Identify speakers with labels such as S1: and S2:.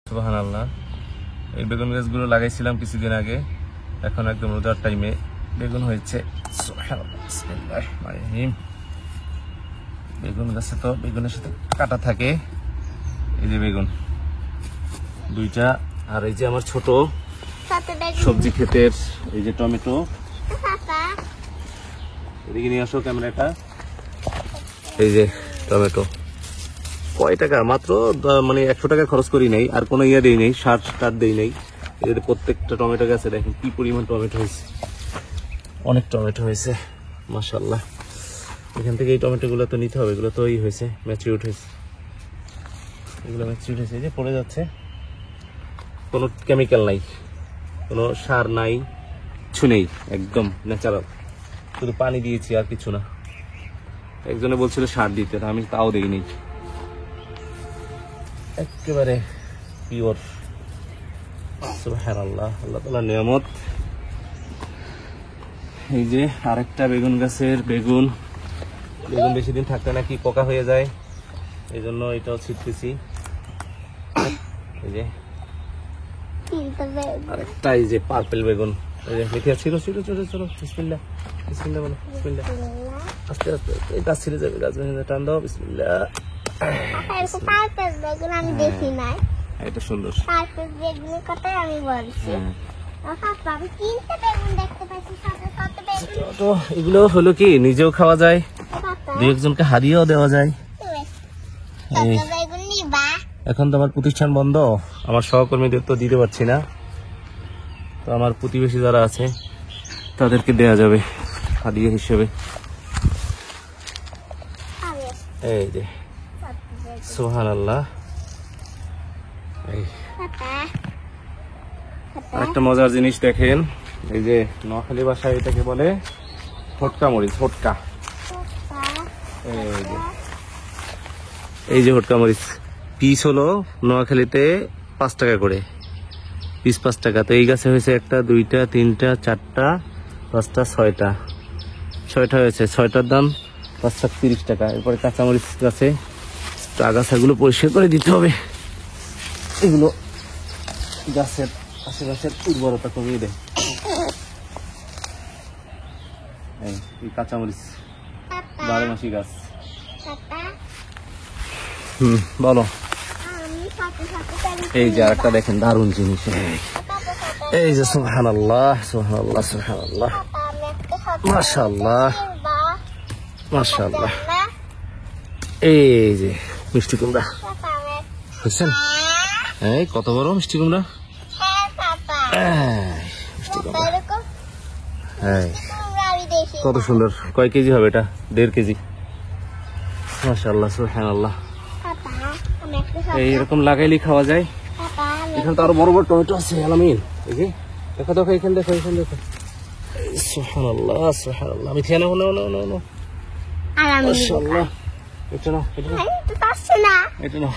S1: সুবহানাল্লাহ। এই বেগুন গাছগুলো লাগাইছিলাম কিছুদিন আগে, এখন একদম রোজার টাইমে বেগুন হয়েছে। সুবহানাল্লাহ, বিসমিল্লাহির রহমানির রহিম। বেগুন গাছে তো বেগুনের সাথে কাটা থাকে। এই যে বেগুন দুইটা, আর এই যে আমার ছোট সবজি ক্ষেতের এই যে টমেটো। এদিকে নিয়ে আসো ক্যামেরাটা। এই যে টমেটো, কয় টাকা মাত্র, মানে 100 টাকা খরচ করি নাই, আর কোনো ইয়ে দেই নেই, সার টার দেই নেই। এদের প্রত্যেকটা টমেটো গাছে দেখেন কি পরিমাণ টমেটো হয়েছে, অনেক টমেটো হয়েছে মাশাআল্লাহ। এখান থেকে এই টমেটো গুলো তো নিতে হবে, এগুলো তো হয়েছে, ম্যাচিউরড হয়েছে, এগুলো ম্যাচিউরড হয়েছে। এই যে পড়ে যাচ্ছে, কোনো কেমিক্যাল নাই, কোনো সার নাই, কিছু নেই, একদম ন্যাচারাল, শুধু পানি দিয়েছি আর কিছু না। একজনে বলছিল সার দিতে, আমি তাও দেইনি, একেবারে পিওর। সুবহানাল্লাহ, আল্লাহ তাআলার নিয়ামত। এই যে আরেকটা বেগুন গাছের বেগুন বেশি দিন থাকতে নাকি পোকা হয়ে যায়, এই জন্য এটাও ছিটতেছি। এই যে আরেকটা, এই যে পার্পল বেগুন, এই যে মিঠিয়া ছিল ছিল ছিল ছিল। বিসমিল্লাহ, বিসমিল্লাহ বলো, বিসমিল্লাহ। আস্তে আস্তে এই গাছ ছিঁড়ে যাবে, গাছ ভেঙে টান দাও, বিসমিল্লাহ।
S2: পার্পল বেগুন আমি দেখি নাই,
S1: এটা সুন্দর
S2: পার্পল বেগুনের কথা আমি বলছি। আমি তিনটে বেগুন দেখতে পাচ্ছি, সাথে সাথে বেগুন।
S1: তো এগুলো হলো কি, নিজেও খাওয়া যায়, দু একজনকে হারিয়েও দেওয়া যায়। এই
S2: বেগুন নিবা?
S1: এখন তো আমার প্রতিষ্ঠান বন্ধ, আমার সহকর্মীদের তো দিতে পারছি না, তো আমার প্রতিবেশী যারা আছে তাদেরকে দেয়া যাবে হাদিয়া হিসেবে। এই যে সুবহানাল্লাহ। এই আরেকটা মজার জিনিস দেখেন, এই যে নোয়াখালী ভাষায় এটাকে বলে হটকা মরিচ, হটকা। এই যে হটকা মরিচ পিস হলো নোয়াখালীতে 5 টাকা করে পিস, 5 টাকা। তো এই গাছে হয়েছে 1টা 2টা 3টা 4টা 5টা 6টা হয়েছে, 6টার দাম 530 টাকা। এরপরে কাঁচামরিচ গাছে তো আগাছাগুলো পরিষ্কার করে দিতে হবে, এগুলো গাছের আশেপাশের উর্বরতা কমিয়ে দেয়। এই কাঁচামরিচ 12 মাসি গাছ। বলো। এই যে আরেকটা দেখেন দারুণ জিনিস, এই যে সুবহানাল্লাহ সুবহানাল্লাহ সুবহানাল্লাহ, মাশাআল্লাহ মাশাআল্লাহ। এই যে মিষ্টি কুমড়া বুঝছেন, এই কত বড় মিষ্টি কুমড়া, মিষ্টি কুমড়া, কত সুন্দর। কয় কেজি হবে এটা? 1.5 কেজি। মাশাআল্লাহ সুবহানাল্লাহ। এইরকম লাগাইলেই খাওয়া যায়। এখানে তো আরো বড় বড় টমেটো আছে আলামিন, এই যে দেখো দেখো, এখানে দেখো, এখানে দেখো। সুবহানাল্লাহ সুবহানাল্লাহ। আমি খেয়ে নেবো, না না না না, মাশাআল্লাহ। এটা না, এটা না, এটা না।